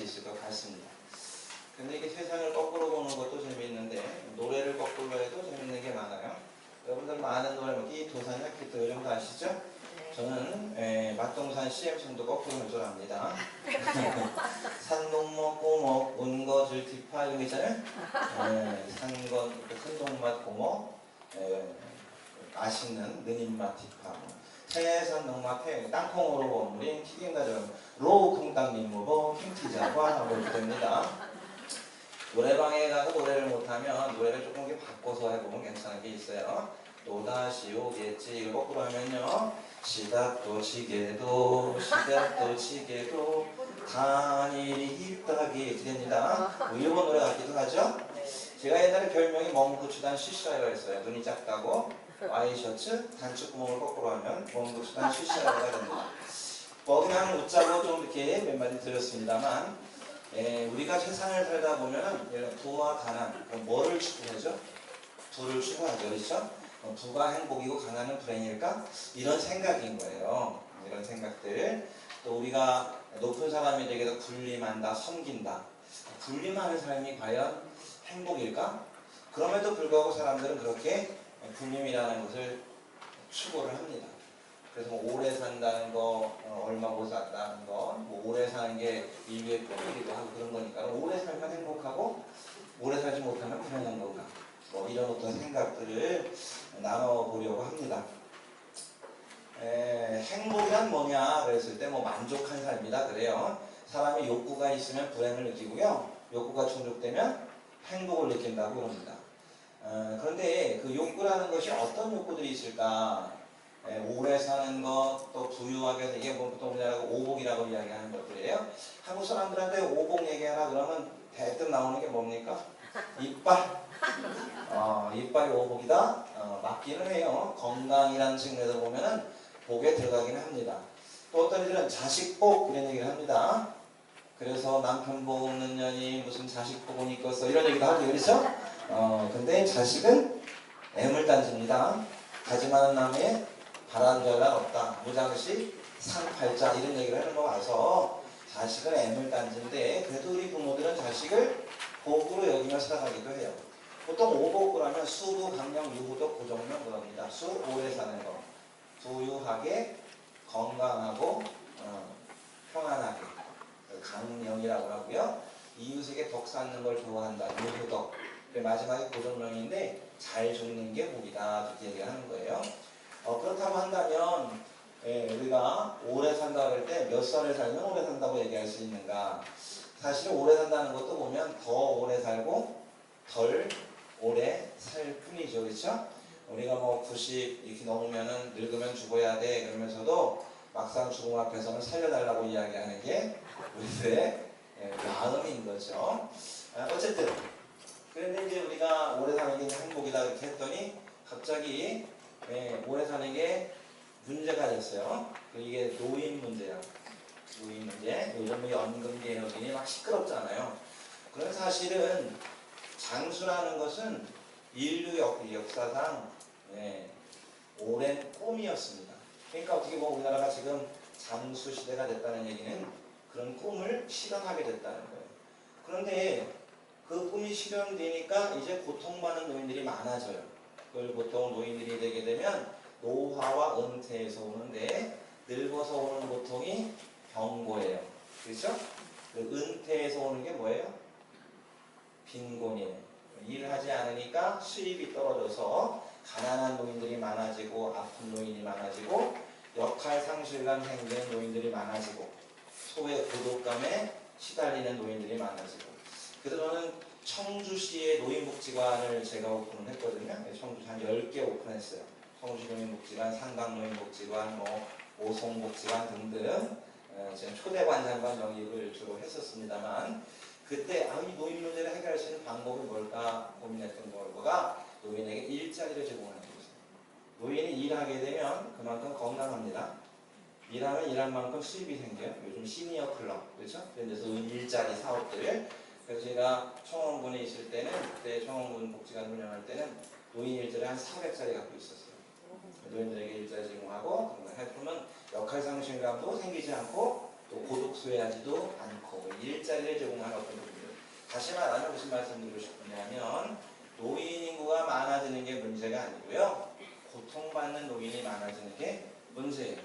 수 있을 것 같습니다. 근데 이게 세상을 거꾸로 보는 것도 재미있는데 노래를 거꾸로 해도 재밌는 게 많아요. 여러분들 많은 노래, 이 도산 학기도 이런 거 아시죠? 저는 맛동산 CM송도 거꾸로 연주합니다. 산동목 고목 운거줄 뒷파 이런 거 있잖아요. 산건 큰동맛 고목 맛있는 느님맛 뒷파 새산 농마태 땅콩으로 버무린 튀김가전 로우 콩땅님 무보 킹티자과 하고 이렇게 됩니다. 노래방에 가서 노래를 못하면 노래를 조금 바꿔서 해보면 괜찮은 게 있어요. 또다시 오겠지 이걸 거꾸로 하면요. 시닥도 치게도 시닥도 치게도 단일이 있다기 이렇게 됩니다. 일본 노래 같기도 하죠. 제가 옛날에 별명이 멍구추단 쉬쉬라고 했어요. 눈이 작다고 와이셔츠 단축구멍을 거꾸로 하면 멍구추단 쉬쉬라고 됩니다. 뭐 그냥 웃자고 좀 이렇게 몇 마디 드렸습니다만 우리가 세상을 살다 보면 부와 가난 뭐를 추구하죠? 부를 추구하죠. 그렇죠? 부가 행복이고 가난은 불행일까? 이런 생각인 거예요. 이런 생각들. 또 우리가 높은 사람에게도 군림한다, 섬긴다. 군림하는 삶이 과연 행복일까? 그럼에도 불구하고 사람들은 그렇게 군림이라는 것을 추구를 합니다. 그래서 뭐 오래 산다는 거, 얼마 못 산다는 거, 뭐 오래 사는 게 인류의 꿈이기도 하고 그런 거니까 오래 살면 행복하고 오래 살지 못하면 불행한 건가? 뭐 이런 어떤 생각들을 나눠보려고 합니다. 행복이란 뭐냐 그랬을 때 뭐 만족한 삶이다 그래요. 사람이 욕구가 있으면 불행을 느끼고요. 욕구가 충족되면 행복을 느낀다고 합니다. 그런데 그 욕구라는 것이 어떤 욕구들이 있을까? 오래 사는 것, 또 부유하게 해서 이게 뭐 보통 우리나라가 오복이라고 이야기하는 것들이에요. 한국 사람들한테 오복 얘기하라 그러면 대뜸 나오는 게 뭡니까? 이빨. 이빨이 오복이다. 맞기는 해요. 건강이라는 측면에서 보면은 복에 들어가기는 합니다. 또 어떤 이들은 자식복 이런 얘기를 합니다. 그래서 남편 복 없는 년이 무슨 자식 복은 있겠어 이런 얘기도 하죠. 그렇죠? 근데 자식은 애물단지입니다. 다짐하는 남에 바람잘날 없다. 무장시 상팔자 이런 얘기를 하는 거 봐서 자식은 애물단지인데 그래도 우리 부모들은 자식을 복으로 여기며 살아가기도 해요. 보통 오복을 하면 수부, 강령, 유부도 고정명 그럽니다. 수, 오래 사는 거. 부유하게, 건강하고, 평안하게. 강령이라고 하고요. 이웃에게 덕 쌓는 걸 좋아한다. 유부덕. 마지막에 고정명인데 잘 죽는 게 복이다. 이렇게 얘기를 하는 거예요. 그렇다고 한다면 우리가 오래 산다고 할 때 몇 살을 살면 오래 산다고 얘기할 수 있는가? 사실 오래 산다는 것도 보면 더 오래 살고 덜 오래 살 뿐이죠. 그렇죠? 우리가 뭐 90 이렇게 넘으면은 늙으면 죽어야 돼 그러면서도 막상 죽음 앞에서는 살려달라고 이야기하는 게 우리들의 마음인 거죠. 어쨌든 그런데 이제 우리가 오래 사는 게 행복이다 이렇게 했더니 갑자기 오래 사는 게 문제가 됐어요. 이게 노인 문제야. 노인 문제. 요즘 연금개혁이니 막 시끄럽잖아요. 그런 사실은 장수라는 것은 인류 역사상 오랜 꿈이었습니다. 그러니까 어떻게 보면 우리나라가 지금 장수 시대가 됐다는 얘기는 그런 꿈을 실현하게 됐다는 거예요. 그런데 그 꿈이 실현되니까 이제 고통받는 노인들이 많아져요. 그걸 보통 노인들이 되게 되면 노화와 은퇴에서 오는데 늙어서 오는 고통이 병고예요. 그렇죠? 그 은퇴에서 오는 게 뭐예요? 빈곤이에요. 일을 하지 않으니까 수입이 떨어져서 가난한 노인들이 많아지고 아픈 노인이 많아지고 역할 상실감 생기는 노인들이 많아지고 소외 고독감에 시달리는 노인들이 많아지고 그래서 저는 청주시의 노인복지관을 제가 오픈을 했거든요. 청주시 한 10개 오픈했어요. 청주시 노인복지관, 상강노인복지관, 뭐 오송복지관 등등 제가 초대관장관 영입을 주로 했었습니다만 그때 이 노인 문제를 해결할 수 있는 방법이 뭘까 고민했던 거가 노인에게 일자리를 제공하는 거죠. 노인이 일하게 되면 그만큼 건강합니다. 일하면 일한 만큼 수입이 생겨요. 요즘 시니어 클럽, 그렇죠? 그런 데서 일자리 사업들. 그래서 제가 청원군에 있을 때는 그때 청원군 복지관 운영할 때는 노인 일자리 한 400자리 갖고 있었어요. 노인들에게 일자리 제공하고 그러면 역할 상실감도 생기지 않고 또 고독소외하지도 않고 일자리를 제공하는 어떤 부분들. 다시 말하면 무슨 말씀드리고 싶으냐면 노인 인구가 많아지는 게 문제가 아니고요. 고통받는 노인이 많아지는 게 문제예요.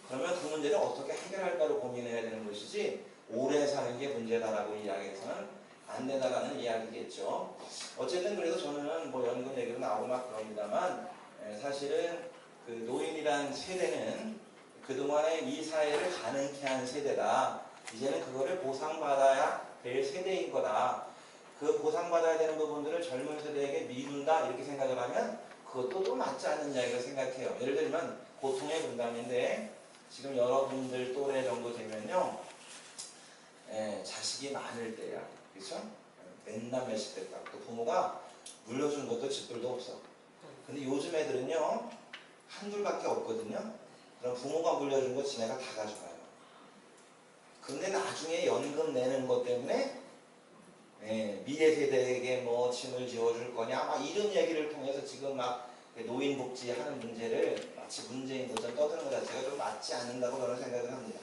그러면 그 문제를 어떻게 해결할까를 고민해야 되는 것이지 오래 사는 게 문제다라고 이야기해서는 안 된다라는 이야기겠죠. 어쨌든 그래서 저는 뭐 연금 얘기도 나오고 막 그럽니다만 사실은 그 노인이란 세대는 그동안에 이 사회를 가능케 한 세대다. 이제는 그거를 보상받아야 될 세대인 거다. 그 보상받아야 되는 부분들을 젊은 세대에게 미룬다 이렇게 생각을 하면 그것도 또 맞지 않는 이야기라고 생각해요. 예를 들면 고통의 분담인데 지금 여러분들 또래 정도 되면요. 자식이 많을 때야. 그렇죠? 맨날 몇십 됐다. 또 부모가 물려준 것도 집들도 없어. 근데 요즘 애들은요. 한둘밖에 없거든요. 그럼 부모가 물려준 거 지네가 다 가져가요. 근데 나중에 연금 내는 것 때문에 미래 세대에게 뭐 짐을 지어줄 거냐 막 이런 얘기를 통해서 지금 막 노인복지 하는 문제를 마치 문제인 것처럼 떠드는 것 자체가 좀 맞지 않는다고 저는 생각을 합니다.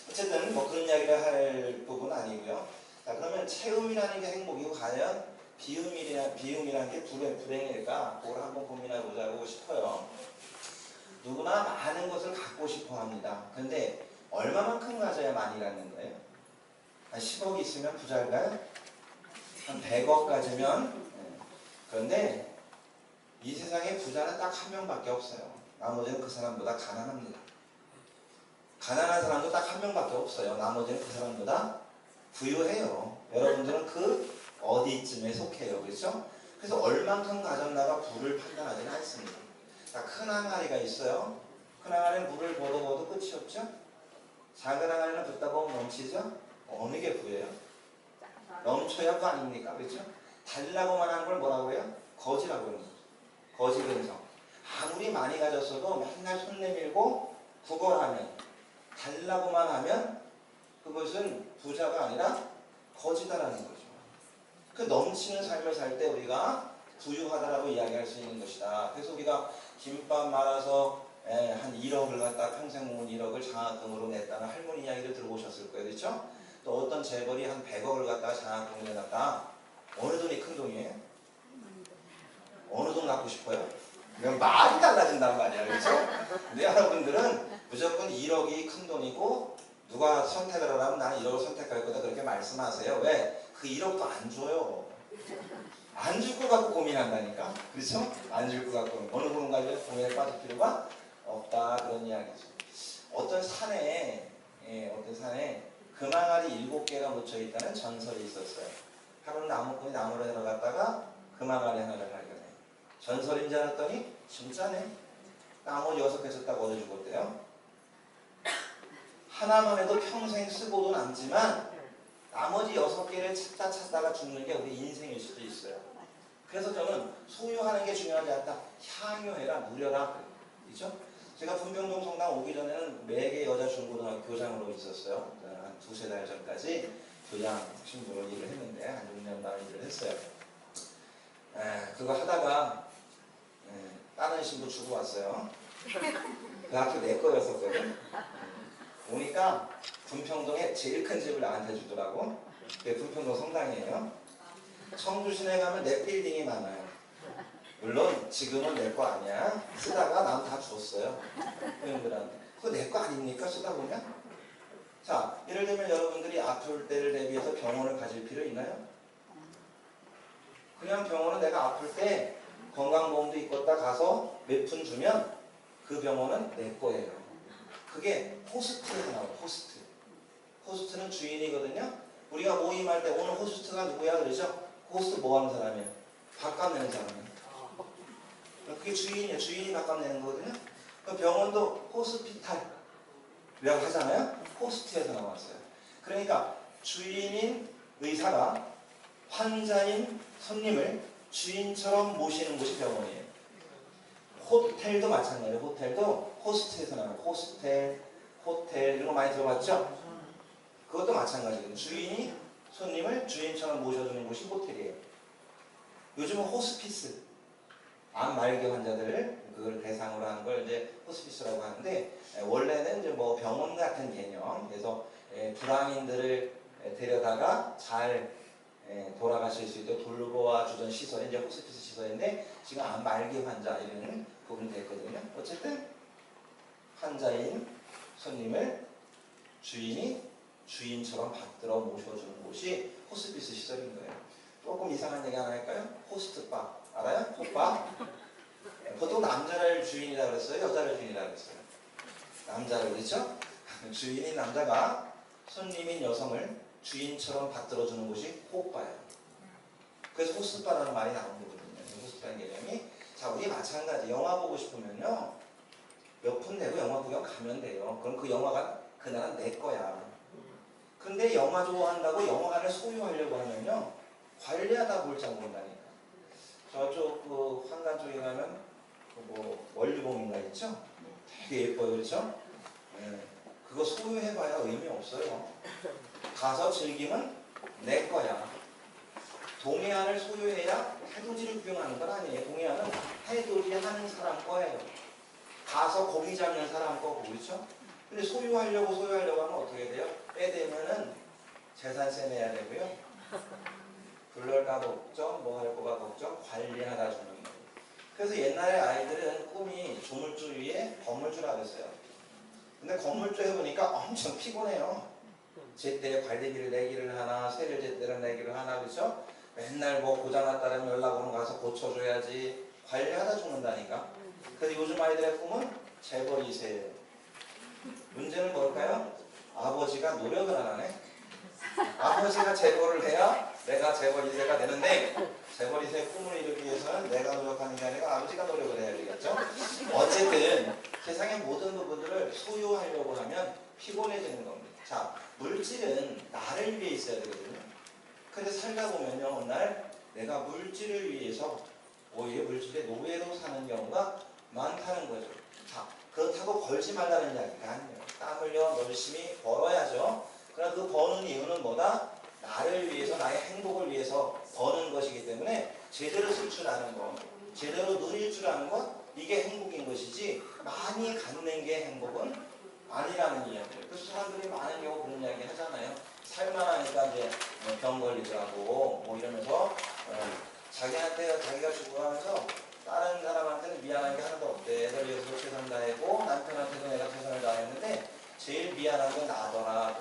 어쨌든 뭐 그런 이야기를 할 부분은 아니고요. 자, 그러면 체험이라는 게 행복이고 과연 비움이라는 게 불행일까? 그걸 한번 고민해 보자고 싶어요. 누구나 많은 것을 갖고 싶어 합니다. 근데 얼마만큼 가져야 많이라는 거예요? 한 10억 있으면 부자일까요? 한 100억 가지면 그런데 이 세상에 부자는 딱 한 명밖에 없어요. 나머지는 그 사람보다 가난합니다. 가난한 사람도 딱 한 명밖에 없어요. 나머지는 그 사람보다 부유해요. 여러분들은 그 어디쯤에 속해요. 그렇죠? 그래서 얼만큼 가졌나가 부를 판단하지는 않습니다. 자, 큰 항아리가 있어요. 큰 항아리는 물을 걷어도 끝이 없죠? 작은 항아리는 붓다 보면 넘치죠? 어느 게 부예요? 넘쳐야 부 아닙니까? 그렇죠? 달라고만 한 걸 뭐라고 해요? 거지라고 해요. 거지 근성. 아무리 많이 가졌어도 맨날 손 내밀고 구걸하면 달라고만 하면 그것은 부자가 아니라 거지다라는 거죠. 그 넘치는 삶을 살 때 우리가 부유하다라고 이야기할 수 있는 것이다. 그래서 우리가 김밥 말아서 한 1억을 갖다 평생 모은 1억을 장학금으로 냈다는 할머니 이야기를 들어보셨을 거예요. 그렇죠? 또 어떤 재벌이 한 100억을 갖다가 장학금을 내놨다. 어느 돈이 큰 돈이에요? 어느 돈 갖고 싶어요? 그냥 말이 달라진단 말이야. 그렇죠? 근데 여러분들은 무조건 1억이 큰 돈이고 누가 선택을 하라면 나는 1억을 선택할 거다 그렇게 말씀하세요. 왜? 그 1억도 안 줘요. 안 줄 것 갖고 고민한다니까. 그렇죠? 안 줄 것 갖고 어느 부분까지 고민에 빠질 필요가 없다 그런 이야기죠. 어떤 산에 금항아리 7개가 묻혀 있다는 전설이 있었어요. 하루는 나무꾼이 나무를 내려갔다가 금항아리 하나를 발견해요. 전설인 줄 알았더니 진짜네. 나머지 6개 줬다가 얻어 죽었대요. 하나만 해도 평생 쓰고도 남지만 나머지 6개를 찾다가 죽는 게 우리 인생일 수도 있어요. 그래서 저는 소유하는 게 중요하지 않다. 향유해라, 누려라. 그렇죠? 제가 분평동 성당 오기 전에는 매개 여자 중고등학교 교장으로 있었어요. 한 2-3달 전까지 교장 신부로 일을 했는데 한 6년 동안 일을 했어요. 그거 하다가 다른 신부 주고 왔어요. 그 학교 내 거였었거든. 오니까 분평동에 제일 큰 집을 나한테 주더라고. 그게 분평동 성당이에요. 청주 시내 가면 내 빌딩이 많아요. 물론 지금은 내 거 아니야. 쓰다가 난 다 줬어요. 회원들한테. 그거 내 거 아닙니까? 쓰다 보면? 자, 예를 들면 여러분들이 아플 때를 대비해서 병원을 가질 필요 있나요? 그냥 병원은 내가 아플 때 건강보험도 있겠다 가서 몇 푼 주면 그 병원은 내 거예요. 그게 호스트에서 나와요. 호스트. 호스트는 주인이거든요. 우리가 모임할 때 오늘 호스트가 누구야 그러죠? 호스트 뭐 하는 사람이에요? 밥값 내는 사람이에요. 그게 주인이에요. 주인이 밥값 내는 거거든요. 그 병원도 호스피탈이라고 하잖아요. 호스트에서 나왔어요. 그러니까 주인인 의사가 환자인 손님을 주인처럼 모시는 곳이 병원이에요. 호텔도 마찬가지예요. 호텔도 호스트에서 나와요. 호텔 이런 거 많이 들어봤죠? 그것도 마찬가지예요. 주인이 손님을 주인처럼 모셔주는 곳이 호텔이에요. 요즘은 호스피스, 암 말기 환자들 그걸 대상으로 하는 걸 이제 호스피스라고 하는데 원래는 이제 뭐 병원 같은 개념. 그래서 불황인들을 데려다가 잘 돌아가실 수 있도록 돌보아 주던 시설이 이제 호스피스 시설인데 지금 암 말기 환자 이런 부분이 됐거든요. 어쨌든 환자인 손님을 주인이 주인처럼 받들어 모셔주는 곳이 호스피스 시설인 거예요. 조금 이상한 얘기 하나 할까요? 호스트바 알아요? 호바? 보통 남자를 주인이라 그랬어요? 여자를 주인이라 그랬어요? 남자를 그랬죠? 주인인 남자가 손님인 여성을 주인처럼 받들어주는 곳이 호빠예요. 그래서 호스파라는 말이 나온 거거든요. 호스파의 개념이. 자, 우리 마찬가지. 영화 보고 싶으면요. 몇 푼 내고 영화 구경 가면 돼요. 그럼 그 영화가 그날은 내 거야. 근데 영화 좋아한다고 영화관을 소유하려고 하면요. 관리하다 볼장 모른다니까. 저쪽 그 한강 쪽에 가면 뭐 원류봉인가 있죠? 되게 예뻐요. 그렇죠? 그거 소유해봐야 의미 없어요. 가서 즐기면 내 거야. 동해안을 소유해야 해돋이를 구경하는 건 아니에요. 동해안은 해돋이 하는 사람 거예요. 가서 고기 잡는 사람 거고, 그렇죠? 근데 소유하려고 하면 어떻게 돼요? 빼대면은 재산세 내야 되고요. 불럴까 걱정, 뭐 할 거가 걱정, 관리하다 주는 거예요. 그래서 옛날에 아이들은 꿈이 조물주 위에 건물주라 그랬어요. 근데 건물주 해보니까 엄청 피곤해요. 제때 관리비를 내기를 하나, 세를 제때를 내기를 하나, 그렇죠? 맨날 뭐 고장났다면 연락 오면 가서 고쳐줘야지. 관리하다 죽는다니까. 그래서 요즘 아이들의 꿈은 재벌 2세예요. 문제는 뭘까요? 아버지가 노력을 안 하네. 아버지가 재벌을 해야 내가 재벌 2세가 되는데 재벌 2세의 꿈을 이루기 위해서는 내가 노력하는 게 아니라 아버지가 노력을 해야 되겠죠. 어쨌든 세상의 모든 부분들을 소유하려고 하면 피곤해지는 겁니다. 자, 물질은 나를 위해 있어야 되거든요. 근데 살다 보면요, 어느 날 내가 물질을 위해서 오히려 물질의 노예로 사는 경우가 많다는 거죠. 자, 그렇다고 벌지 말라는 이야기가 아니에요. 땀 흘려 열심히 벌어야죠. 그러나 그 버는 이유는 뭐다? 나를 위해서, 나의 행복을 위해서 버는 것이기 때문에 제대로 쓸 줄 아는 것, 제대로 누릴 줄 아는 것, 이게 행복인 것이지 많이 갖는 게 행복은 아니라는 이야기예요. 그래서 사람들이 많은 경우 그런 이야기 하잖아요. 살만하니까 이제 병 걸리더라고 뭐 이러면서 자기한테 자기가 죽어가면서 다른 사람한테는 미안한 게 하나도 없대. 애들 위해서 최선 다했고 남편한테도 내가 최선을 다했는데 제일 미안한 건 나더라.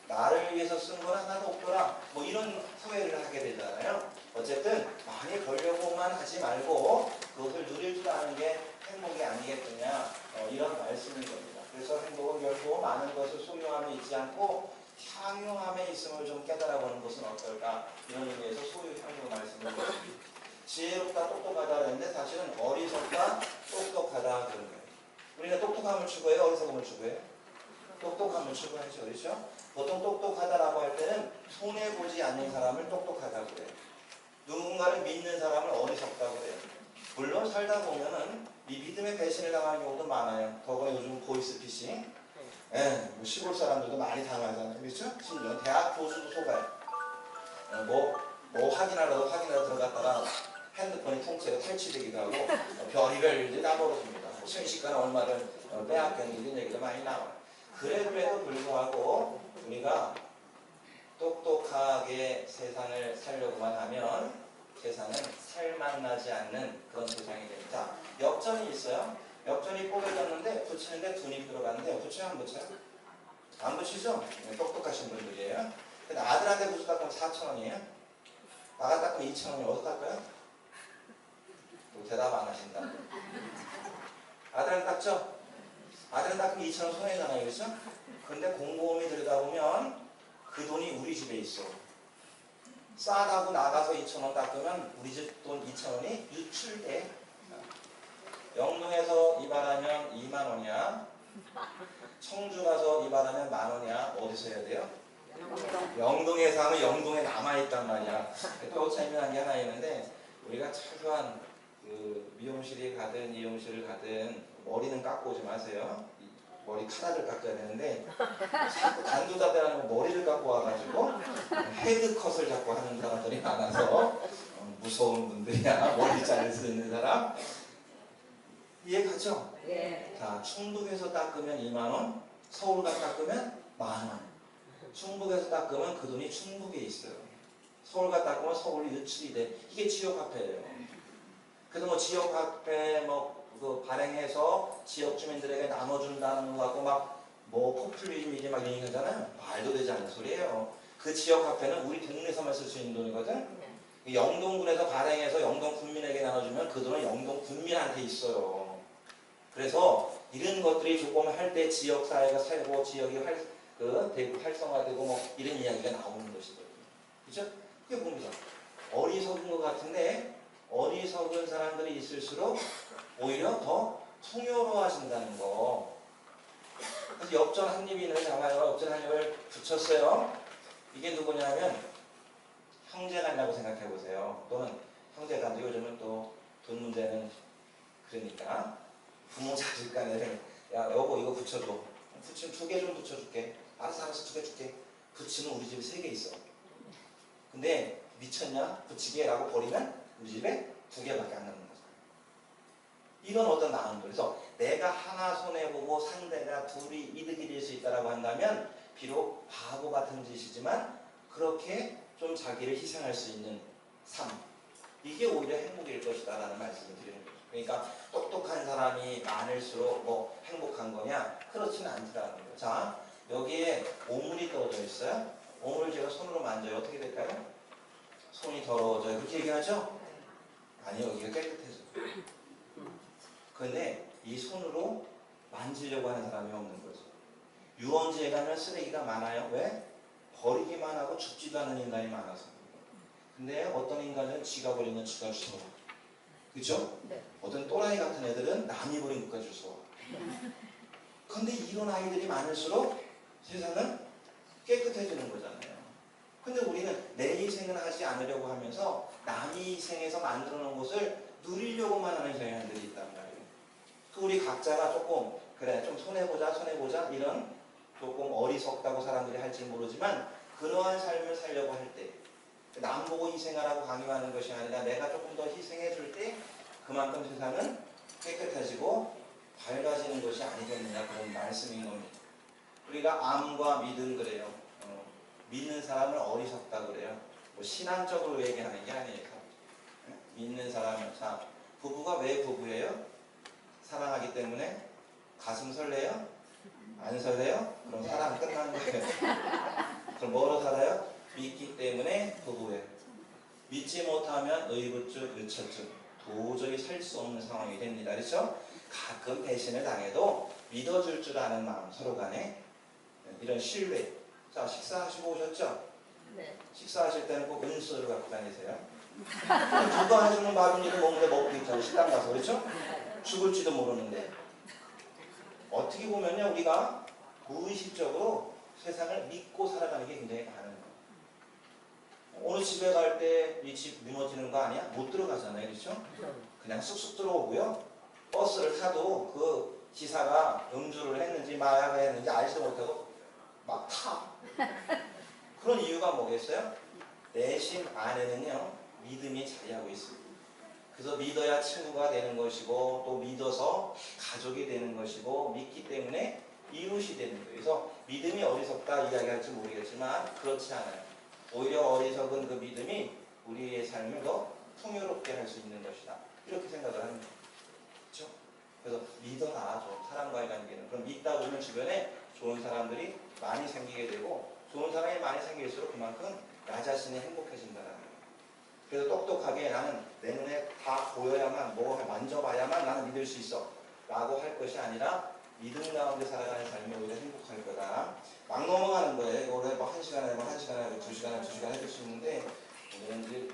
나를 위해서 쓴 건 하나도 없더라. 뭐 이런 후회를 하게 되잖아요. 어쨌든 많이 벌려고만 하지 말고 그것을 누릴 줄 아는 게 행복이 아니겠느냐, 이런 말씀인 겁니다. 그래서 행복은 결코 많은 것을 소유함에 있지 않고 향유함에 있음을 좀 깨달아보는 것은 어떨까, 이런 의미에서 소유향유 말씀을 드렸습니다. 지혜롭다, 똑똑하다 그랬는데 사실은 어리석다, 똑똑하다 그런 거예요. 우리가 똑똑함을 추구해요? 어리석음을 추구해요? 똑똑함을 추구하죠. 그렇죠? 보통 똑똑하다라고 할 때는 손해보지 않는 사람을 똑똑하다고 그래요. 누군가를 믿는 사람을 어리석다고 그래요. 물론 살다 보면은 이 믿음의 배신을 당하는 경우도 많아요. 더구나 요즘 보이스피싱, 뭐 시골 사람들도 많이 당하잖아요. 그렇죠? 심지어 대학 교수도 속아요. 뭐 확인하러 들어갔다가 핸드폰이 통째로 탈취되기도 하고 별의별 일들이 다 벌어집니다. 순식간에 얼마를 빼앗겼는지 이런 얘기도 많이 나와요. 그래도 불구하고 우리가 똑똑하게 세상을 살려고만 하면 세상은 살만나지 않는 그런 세상이 됩니다. 역전이 있어요. 역전이 뽀개졌는데 붙이는데 돈이 들어갔는데 붙여요? 안 붙여요? 안 붙이죠? 똑똑하신 분들이에요. 근데 아들한테 구슬 닦으면 4,000원이에요. 나가 닦으면 2,000원이 어디서 닦아요? 대답 안 하신다. 아들한테 닦죠? 아들은 닦으면 2,000원 손해잖아요. 그렇죠? 근데 곰곰이 들여다보면 그 돈이 우리 집에 있어. 싸다고 나가서 2,000원 닦으면 우리 집 돈 2,000원이 유출돼. 영동에서 이발하면 2만 원이야. 청주 가서 이발하면 10,000원이야. 어디서 해야 돼요? 영동에서 하면 영동에 남아있단 말이야. 또 재미난 게 하나 있는데 우리가 최소한 그 미용실에 가든 이용실을 가든 머리는 깎고 오지 마세요. 머리 카라를 깎아야 되는데 자꾸 단두다대라는 머리를 깎고 와가지고 헤드컷을 자꾸 하는 사람들이 많아서 무서운 분들이야. 머리 자를 수 있는 사람 이해가죠? 네. 자, 충북에서 닦으면 2만 원, 서울 가서 닦으면 10,000원. 충북에서 닦으면 그 돈이 충북에 있어요. 서울 갔다 닦으면 서울이 유출이 돼. 이게 지역화폐예요. 그래서 뭐 지역화폐 그 발행해서 지역 주민들에게 나눠준다는 거 갖고 막 뭐 포퓰리즘이지 막 이런 얘기하잖아요. 말도 되지 않는 소리예요. 그 지역화폐는 우리 동네에서만 쓸 수 있는 돈이거든. 영동군에서 발행해서 영동 군민에게 나눠주면 그 돈은 영동 군민한테 있어요. 그래서 이런 것들이 조금 할 때 지역사회가 살고 지역이 대구 활성화되고 뭐 이런 이야기가 나오는 것이거든요. 그죠? 그게 뭡니까? 어리석은 것 같은데 어리석은 사람들이 있을수록 오히려 더 풍요로워진다는 거. 그래서 엽전 한 입인을 잡아요. 엽전 한 입을 붙였어요. 이게 누구냐면 형제간이라고 생각해 보세요. 또는 형제간도 요즘은 또 돈 문제는 그러니까 부모 자식 간에 야 여보 이거 붙여줘. 붙이면 2개 좀 붙여줄게. 알았어 2개 줄게. 붙이면 우리 집에 3개 있어. 근데 미쳤냐? 붙이게 라고 버리면 우리 집에 2개밖에 안 남는 거죠. 이건 어떤 나은 돈. 그래서 내가 하나 손해보고 상대가 둘이 이득이 될 수 있다고 한다면 비록 바보 같은 짓이지만 그렇게 좀 자기를 희생할 수 있는 삶. 이게 오히려 행복일 것이다 라는 말씀을 드리는 거죠. 그러니까 똑똑한 사람이 많을수록 뭐 행복한 거냐? 그렇지는 않더라는 거예요. 자, 여기에 오물이 떨어져 있어요. 오물을 제가 손으로 만져요. 어떻게 될까요? 손이 더러워져요. 그렇게 얘기하죠? 아니, 여기가 깨끗해져요. 그런데 이 손으로 만지려고 하는 사람이 없는 거죠. 유원지에 가면 쓰레기가 많아요. 왜? 버리기만 하고 줍지도 않는 인간이 많아서. 근데 어떤 인간은 지가 버린 건 지가 주워. 그죠? 네. 어떤 또라이 같은 애들은 남이 버린 것까지 주워. 근데 이런 아이들이 많을수록 세상은 깨끗해지는 거잖아요. 근데 우리는 내 희생을 하지 않으려고 하면서 남이 희생해서 만들어 놓은 것을 누리려고만 하는 경향들이 있단 말이에요. 그 우리 각자가 조금 그래 좀 손해보자 이런 조금 어리석다고 사람들이 할지 모르지만 그러한 삶을 살려고 할 때 남 보고 희생하라고 강요하는 것이 아니라 내가 조금 더 희생해 줄 때 그만큼 세상은 깨끗해지고 밝아지는 것이 아니겠느냐 그런 말씀인 겁니다. 우리가 암과 믿음 그래요. 믿는 사람을 어리석다 그래요. 뭐 신앙적으로 얘기하는 게 아니에요. 믿는 사람은 자 부부가 왜 부부예요? 사랑하기 때문에. 가슴 설레요? 안 설레요? 그럼 사랑 끝나는 거예요. 그럼 뭐로 살아요? 믿기 때문에 부부예요. 믿지 못하면 의부증, 의처증 도저히 살 수 없는 상황이 됩니다. 그렇죠? 가끔 배신을 당해도 믿어줄 줄 아는 마음 서로 간에 이런 신뢰. 자 식사하시고 오셨죠? 네. 식사하실 때는 꼭 은수를 갖고 다니세요. 누가 해주는 밥인지도 먹는데 먹고 있잖아요. 식당 가서 그렇죠? 죽을지도 모르는데 어떻게 보면요 우리가 무의식적으로 세상을 믿고 살아가는 게 굉장히 많은 거예요. 오늘 집에 갈 때 이 집 무너지는 거 아니야? 못 들어가잖아요. 그렇죠? 그냥 쑥쑥 들어오고요. 버스를 타도 그 기사가 음주를 했는지 마약을 했는지 알지도 못하고 막 타. 그런 이유가 뭐겠어요? 내심 안에는요 믿음이 자리하고 있습니다. 그래서 믿어야 친구가 되는 것이고 또 믿어서 가족이 되는 것이고 믿기 때문에 이웃이 되는 거예요. 그래서 믿음이 어리석다 이야기할지 모르겠지만 그렇지 않아요. 오히려 어리석은 그 믿음이 우리의 삶을 더 풍요롭게 할 수 있는 것이다. 이렇게 생각을 합니다. 그렇죠? 그래서 믿어라. 사람과의 관계는. 그럼 믿다 보면 주변에 좋은 사람들이 많이 생기게 되고 좋은 사람이 많이 생길수록 그만큼 나 자신이 행복해진다는 거예요. 그래서 똑똑하게 나는 내 눈에 다 보여야만 뭐 만져봐야만 나는 믿을 수 있어 라고 할 것이 아니라 믿음 가운데 살아가는 삶이 오히려 행복할 거다. 막 넘어가는 거예요. 이거를 뭐 1시간에 뭐 1시간에 2시간에 2시간 해줄 수 있는데 오늘은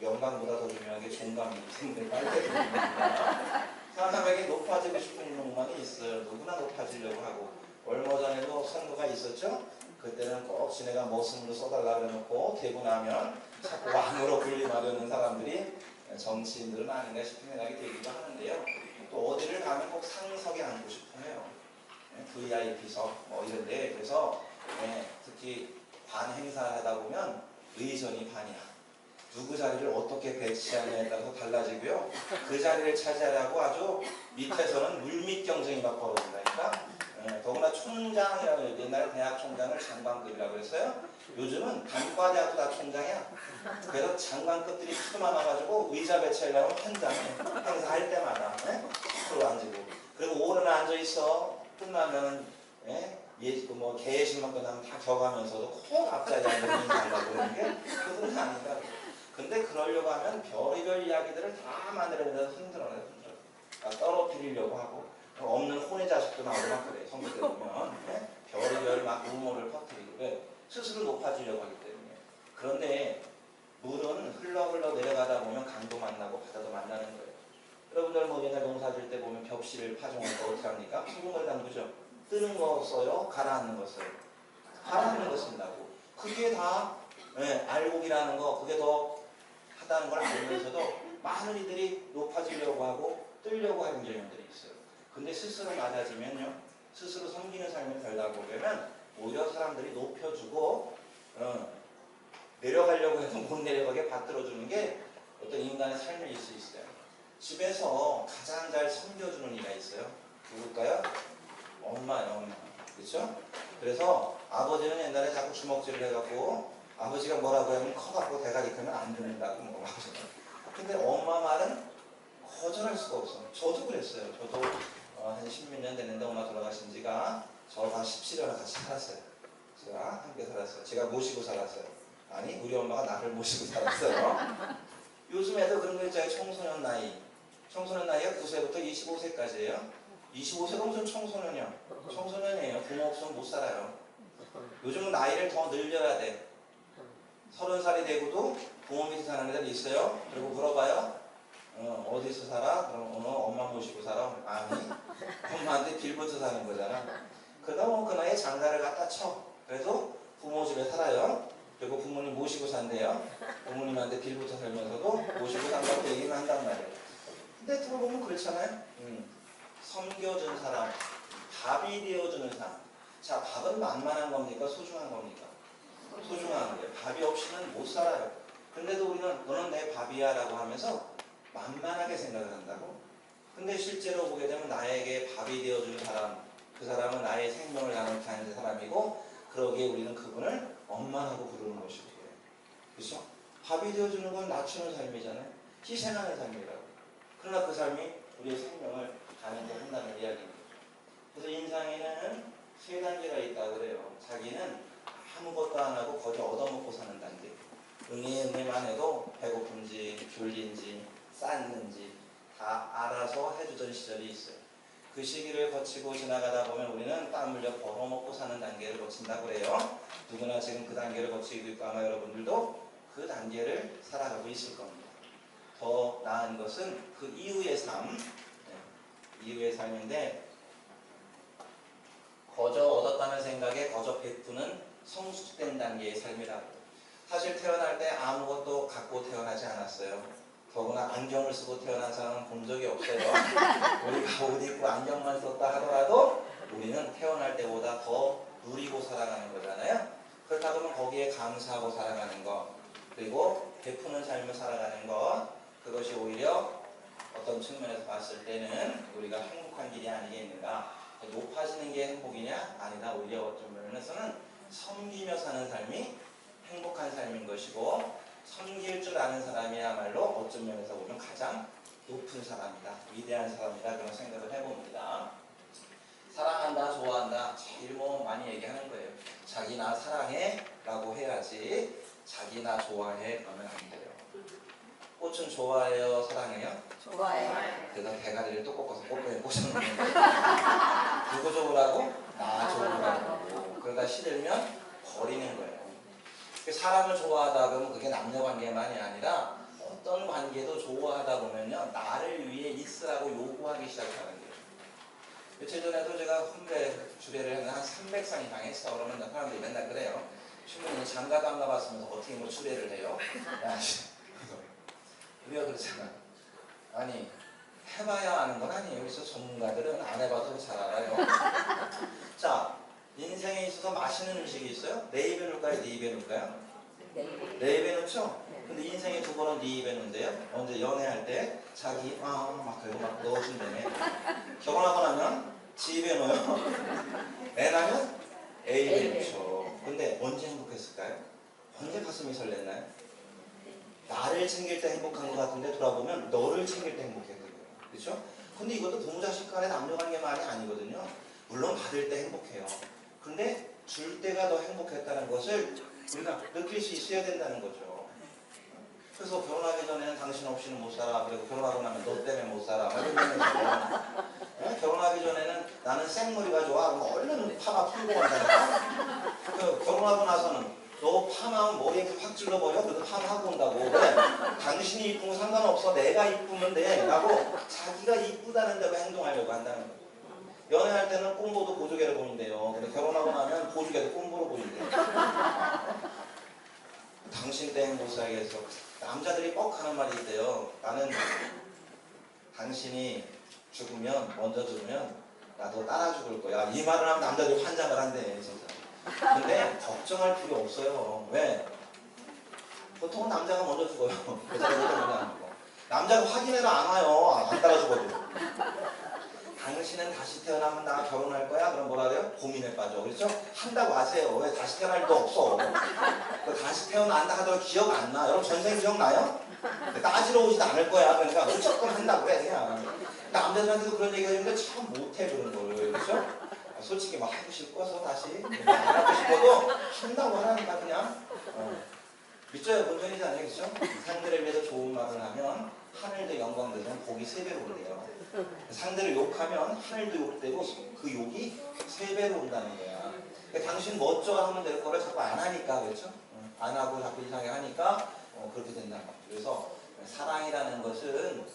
영광보다 더 중요한 게 종감이 생들 빨리 됩니다. 사람에게 높아지고 싶은 욕망이 있어요. 누구나 높아지려고 하고 얼마 전에도 선거가 있었죠. 그때는 꼭 지네가 머슴으로 써달라고 해놓고 되고 나면 자꾸 왕으로 군림하려는 사람들이 정치인들은 아닌가 싶은 생각이 들기도 하는데요. 또 어디를 가면 꼭 상석에 앉고 싶어 해요. VIP석 뭐 이런데 그래서 특히 반 행사를 하다 보면 의전이 반이야. 누구 자리를 어떻게 배치하냐에 따라서 달라지고요. 그 자리를 차지하려고 아주 밑에서는 물밑 경쟁이 막 벌어진다니까. 더군다나 더구나 총장이라고 옛날에 대학 총장을 장관급이라고 했어요. 요즘은 단과대학도 다 총장이야. 그래서 장관급들이 하도 많아가지고 의자 배치하려면 현장에 행사할 때마다 서로 앉고 그리고 오래나 앉아 있어. 끝나면은 뭐 개회식만 끝나면 다 져가면서도 꼭 앞자리에 앉아 인사하려고 그러는 게 그들은 아닌가. 근데 그러려고 하면 별의별 이야기들을 다 만들어내서 힘들어요. 떨어뜨리려고 하고 없는 혼의 자식도 나오고 막 그래. 성도 때 보면 별의별 막 음모를 퍼뜨리고 왜? 스스로 높아지려고 하기 때문에. 그런데 물은 흘러 내려가다 보면 강도 만나고 바다도 만나는 거예요. 여러분들 뭐 옛날 농사 질 때 보면 벽실을 파종할 때 어떻게 합니까? 수분을 담그죠. 뜨는 거 써요? 가라앉는 거 써요? 가라앉는 거 쓴다고. 그게 다 알곡이라는 거 그게 더 하다는 걸 알면서도 많은 이들이 높아지려고 하고 뜨려고 하는 경향들이 있어요. 근데 스스로 낮아지면요. 스스로 섬기는 삶을 살다 보면 오히려 사람들이 높여주고 내려가려고 해도 못 내려가게 받들어주는 게 어떤 인간의 삶일 수 있어요. 집에서 가장 잘 섬겨주는 이가 있어요. 누굴까요? 엄마예요, 엄마. 그렇죠? 그래서 아버지는 옛날에 자꾸 주먹질을 해갖고 아버지가 뭐라고 하면 커갖고 대가리 크면 안 듣는다고 뭐 하잖아요. 근데 엄마 말은 거절할 수가 없어. 저도 그랬어요. 저도 한 10몇 년 됐는데 엄마 돌아가신 지가 저가 17년을 같이 살았어요. 제가 함께 살았어요. 제가 모시고 살았어요. 아니 우리 엄마가 나를 모시고 살았어요. 요즘 애들 그런 거 있잖아요. 청소년 나이. 청소년 나이가 9세부터 25세까지예요. 25세가 무슨 청소년이야. 청소년이에요. 부모 없으면 못 살아요. 요즘은 나이를 더 늘려야 돼. 30살이 되고도 부모 밑에 사는 애들 있어요. 그리고 물어봐요. 어디서 살아? 그럼 엄마 모시고 살아? 아니 엄마한테 빌붙어 사는 거잖아. 그러다 보면 그 나이에 장가를 갖다 쳐. 그래도 부모 집에 살아요. 그리고 부모님 모시고 산대요. 부모님한테 빌붙어 살면서도 모시고 산다고 얘기는 한단 말이에요. 근데 들어보면 그렇잖아요. 섬겨준 사람, 밥이 되어주는 사람. 자, 밥은 만만한 겁니까? 소중한 겁니까? 소중한 거예요. 밥이 없이는 못 살아요. 근데도 우리는 너는 내 밥이야 라고 하면서 만만하게 생각을 한다고? 근데 실제로 보게 되면 나에게 밥이 되어주는 사람, 그 사람은 나의 생명을 나누게 하는 사람이고 그러기에 우리는 그분을 엄마라고 부르는 것이고요. 그렇죠? 밥이 되어주는 건 낮추는 삶이잖아요. 희생하는 삶이라고. 그러나 그 삶이 우리의 생명을 가는데 한다는 이야기입니다. 그래서 인생에는 세 단계가 있다고 그래요. 자기는 아무것도 안 하고 거저 얻어먹고 사는 단계. 응애만 해도 배고픈지 졸린지 쌌는지 다 알아서 해주던 시절이 있어요. 그 시기를 거치고 지나가다 보면 우리는 땀 흘려 벌어먹고 사는 단계를 거친다고 그래요. 누구나 지금 그 단계를 거치고 있고 아마 여러분들도 그 단계를 살아가고 있을 겁니다. 더 나은 것은 그 이후의 삶, 이후의 삶인데 거저 얻었다는 생각에 거저 베푸는 성숙된 단계의 삶이라고. 사실 태어날 때 아무것도 갖고 태어나지 않았어요. 더구나 안경을 쓰고 태어난 사람은 본 적이 없어요. 우리가 옷 입고 안경만 썼다 하더라도 우리는 태어날 때보다 더 누리고 살아가는 거잖아요. 그렇다 보면 거기에 감사하고 살아가는 것, 그리고 베푸는 삶을 살아가는 것, 그것이 오히려 어떤 측면에서 봤을 때는 우리가 행복한 길이 아니겠는가. 높아지는 게 행복이냐? 아니다. 오히려 어떤 면에서는 섬기며 사는 삶이 행복한 삶인 것이고 섬길 줄 아는 사람이야말로 어떤 면에서 보면 가장 높은 사람이다. 위대한 사람이다. 그런 생각을 해봅니다. 사랑한다, 좋아한다. 제일 뭐 많이 얘기하는 거예요. 자기 나 사랑해 라고 해야지 자기 나 좋아해 그러면 안 돼요. 꽃은 좋아해요? 사랑해요? 좋아해요. 그래서 대가리를 또 꺾어서 꽃뱀에 꽂아놓는 거예요. 누구 좋으라고? 나 좋으라고. 그러다 싫으면 버리는 거예요. 사람을 좋아하다 보면 그게 남녀관계만이 아니라 어떤 관계도 좋아하다 보면요 나를 위해 있으라고 요구하기 시작하는 거예요. 며칠 전에도 제가 훈배 주례를 했는데 한 300상 이상 했어. 그러면 사람들이 맨날 그래요. 신부님 장가도 안 가봤으면서 어떻게 뭐 주례를 해요? 야, 우리가 그렇잖아. 아니 해봐야 아는 건 아니에요. 그래서 전문가들은 안 해봐도 잘 알아요. 자, 인생에 있어서 맛있는 음식이 있어요? 내 입에 넣을까요? 네 입에 넣을까요? 내 입에 넣죠? 근데 인생에 두 번은 네 입에 넣는데요? 언제 연애할 때 자기 막 그러고 막 넣어준다며. 결혼하고 나면 지 입에 넣어요. 아내를 챙길 때 행복한 것 같은데 돌아보면 너를 챙길 때 행복했던 거예요. 그렇죠? 근데 이것도 부모 자식 간에 남녀 관계만이 아니거든요. 물론 받을 때 행복해요. 근데 줄 때가 더 행복했다는 것을 우리가 느낄 수 있어야 된다는 거죠. 그래서 결혼하기 전에는 당신 없이는 못 살아. 그리고 결혼하고 나면 너 때문에 못 살아. 이런 면에서 결혼하기 전에는 나는 생머리가 좋아. 그럼 얼른 파마 풀고 간다니까. 결혼하고 나서는 너 파마하면 머리에 확 찔러버려? 그래도 파마하고 온다고. 그래. 당신이 이쁜 거 상관없어. 내가 이쁘면 돼. 라고 자기가 이쁘다는 대로 행동하려고 한다는 거예요. 연애할 때는 꼼보도 보조개로 보인대요. 근데 결혼하고 나면 보조개도 꼼보로 보인대요. 당신 때 행복 살겠어. 남자들이 뻑 하는 말이 있대요. 나는 당신이 죽으면, 먼저 죽으면 나도 따라 죽을 거야. 이 말을 하면 남자들이 환장을 한대, 진짜. 근데 걱정할 필요 없어요. 왜? 보통은 남자가 먼저 죽어요. 남자가 확인해도 안 와요. 안 따라 죽어도. 당신은 다시 태어나면 나 결혼할 거야? 그럼 뭐라 그래요? 고민에 빠져. 그렇죠? 한다고 하세요. 왜 다시 태어날 일도 없어. 다시 태어난다 하더라도 기억 안 나. 여러분 전생 기억나요? 따지러 오지도 않을 거야. 그러니까 무조건 한다고 해 그냥. 남자들한테도 그런 얘기 하는데 참 못해 그런 걸. 그렇죠? 솔직히 막 하고 싶어서 다시 안 하고 싶어도 한다고 하라니까 그냥. 믿져야 본전이잖아요. 그렇죠? 상대를 위해서 좋은 말을 하면 하늘도 영광 되면 복이 3배로 온대요. 상대를 욕하면 하늘도 욕되고 그 욕이 3배로 온다는 거야. 그러니까 당신 멋져 하면 될 거를 자꾸 안 하니까. 그렇죠? 안 하고 자꾸 이상하게 하니까 그렇게 된다는 거죠. 그래서 사랑이라는 것은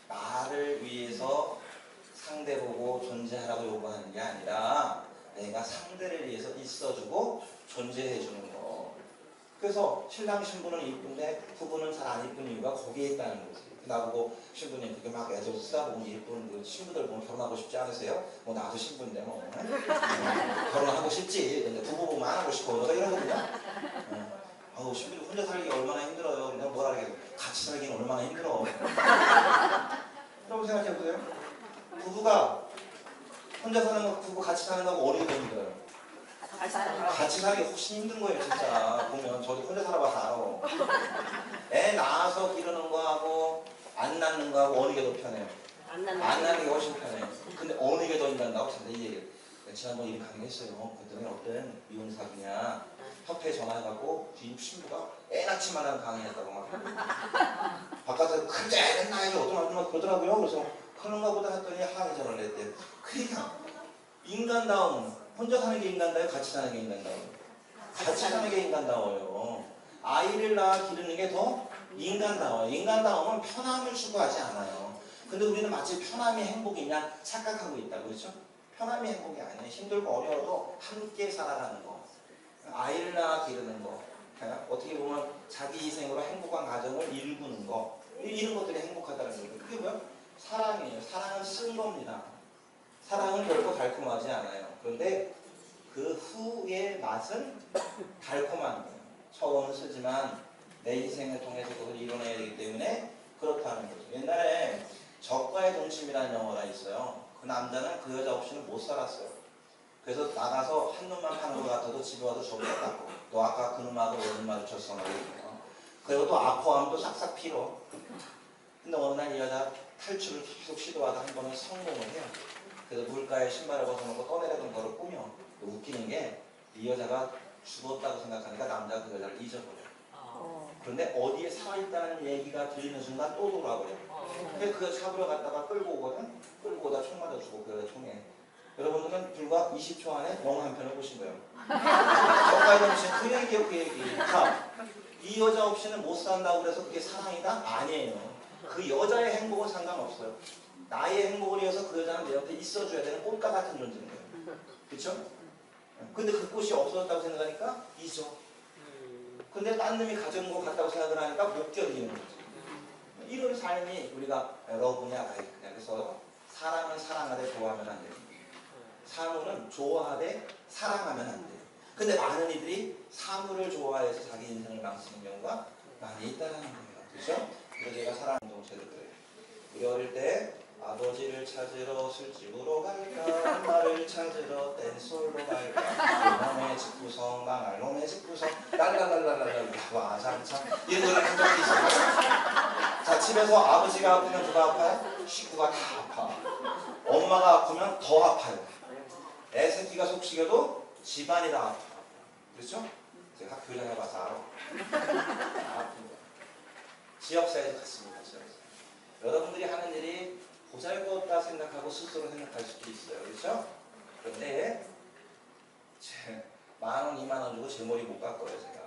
나를 위해서 상대 보고 존재하라고 요구하는 게 아니라 내가 상대를 위해서 있어주고 존재해주는 거. 그래서 신랑 신부는 이쁜데 부부는 잘 안 이쁜 이유가 거기에 있다는 거지. 나보고 신부님 그렇게 막 애들 쓰다 보면 이쁜 그 신부들 보면 결혼하고 싶지 않으세요? 뭐 나도 신부인데 뭐 결혼하고 싶지. 근데 부부 보면 안 하고 싶어. 너가 이러거든요. 아우 신부님 혼자 살기 얼마나 힘들어요. 그냥 뭐라 그래 같이 살기는 얼마나 힘들어. 여러분 생각해보세요. 부부가 혼자 사는 거 부부 같이 사는 거하고 어느 게 더 힘들어요? 같이 살기 훨씬 힘든 거예요 진짜. 보면 저도 혼자 살아봐서 알아. 애 낳아서 기르는 거하고 안 낳는 거하고 어느 게 더 편해요? 안 낳는 게 훨씬 편해요. 근데 어느 게 더 힘든다고 진짜 이 얘기를 지난번에 일이 가능했어요. 그랬더니 어떤 미혼 사귀냐 협회에 전화해갖고 신부가 애 낳지만 하는 강의했다고 막 바깥에서 큰자 애 낳나 이게 어떤 아줌마 그러더라고요. 그래서 그런가 보다 했더니 항의 전화를 했대요. 그러니까 인간다움 혼자 사는 게 인간다워요? 같이 사는 게 인간다워요? 같이 사는 게 인간다워요. 아이를 낳아 기르는 게 더 인간다워요. 인간다움은 편함을 추구하지 않아요. 근데 우리는 마치 편함이 행복이냐 착각하고 있다. 그렇죠? 편함이 행복이 아니에요. 힘들고 어려워도 함께 살아가는 거. 아이를 낳아 기르는 거. 어떻게 보면 자기 희생으로 행복한 가정을 일구는 거. 이런 것들이 행복하다는 거예요. 그게 뭐야? 사랑이에요. 사랑은 쓴 겁니다. 사랑은 결코 달콤하지 않아요. 그런데 그 후의 맛은 달콤한 거예요. 처음은 쓰지만 내 희생을 통해서 그걸 이뤄내야 되기 때문에 그렇다는 거죠. 옛날에 적과의 동침이라는 영화가 있어요. 그 남자는 그 여자 없이는 못 살았어요. 그래서 나가서 한 놈만 파는 것 같아도 집에 와서 저기했다고. 너 아까 그 놈하고 어느 마주쳤어? 그리고 또 아파하면 또 싹싹 피로. 근데 어느 날 이 여자 탈출을 계속 시도하다 한 번은 성공을 해요. 그래서 물가에 신발을 벗어놓고 떠내려던 거를 꾸며. 웃기는 게 이 여자가 죽었다고 생각하니까 남자가 그 여자를 잊어버려요. 그런데 어디에 살아있다는 얘기가 들리는 순간 또 돌아버려요. 그래서 그 여자 잡으러 갔다가 끌고 오거든. 끌고 오다 총 맞아주고 그 여자 총에. 여러분들은 불과 20초 안에 영화 한 편을 보신 거예요. 적과의 동침 그 얘기예요. 그 얘기. 자, 이 여자 없이는 못 산다고 그래서 그게 사랑이다? 아니에요. 그 여자의 행복은 상관없어요. 나의 행복을 위해서 그 여자는 내 옆에 있어줘야 되는 꽃과 같은 존재인 거예요. 그렇죠? 근데 그 꽃이 없어졌다고 생각하니까 잊어. 근데 딴 놈이 가져온 것 같다고 생각을 하니까 못 견디는 거지. 이런 삶이 우리가 러브냐 라이크냐. 그래서 사랑은 사랑하되 좋아하면 안 돼요. 사물은 좋아하되 사랑하면 안 돼요. 근데 많은 이들이 사물을 좋아해서 자기 인생을 망치는 경우가 많이 있다는 거예요. 그렇죠? 그래서 제가 사랑 공동체를 그래요. 우리 어릴 때 아버지를 찾으러 술집으로 갈까 엄마를 찾으러 댄솔로 갈까 놈의 집구석 망할 놈의 집구석 랄랄랄라 와, 참, 이런 노래를 한 적이 있어요. 자, 집에서 아버지가 아프면 누가 아파요? 식구가 다 아파. 엄마가 아프면 더 아파요. 애 새끼가 속 시겨도 집안이 다 아파. 그렇죠? 제가 학교 다녀봐서 알아. 다 아픈 거야. 지역사회도 같습니다. 지역사회. 여러분들이 하는 일이 보잘것없다 생각하고 스스로 생각할 수도 있어요. 그렇죠? 그런데 10,000원, 20,000원 주고 제 머리 못 깎아요.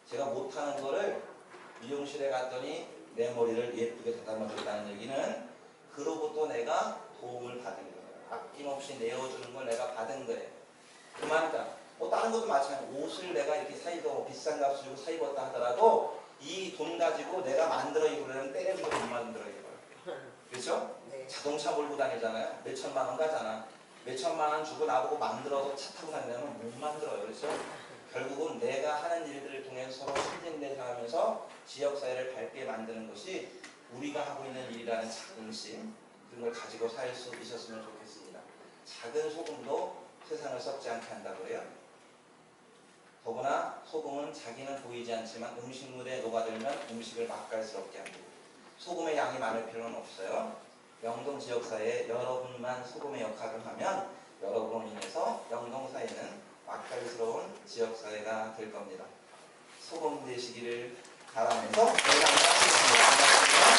제가 못하는 거를 미용실에 갔더니 내 머리를 예쁘게 다듬어줬다는 얘기는 그로부터 내가 도움을 받은 거예요. 아낌없이 내어주는 걸 내가 받은 거예요. 그 말이다. 뭐 다른 것도 마찬가지로 옷을 내가 이렇게 사입고 비싼 값을 주고 사입었다 하더라도 이 돈 가지고 내가 만들어 입으려면 때려주고 못 만들어 입어요. 그렇죠? 네. 자동차 몰고 다니잖아요. 몇 천만 원 가잖아. 몇 천만 원 주고 나보고 만들어서 차 타고 다니려면 못 만들어요. 그렇죠? 결국은 내가 하는 일들을 통해서 서로 신진대사하면서 지역사회를 밝게 만드는 것이 우리가 하고 있는 일이라는 자긍심, 그런 걸 가지고 살 수 있었으면 좋겠습니다. 작은 소금도 세상을 썩지 않게 한다고 그래요. 더구나 소금은 자기는 보이지 않지만 음식물에 녹아들면 음식을 맛깔스럽게 합니다. 소금의 양이 많을 필요는 없어요. 영동 지역사회에 여러분만 소금의 역할을 하면 여러분으로 인해서 영동사회는 맛깔스러운 지역사회가 될 겁니다. 소금 되시기를 바라면서 대상을 하겠습니다.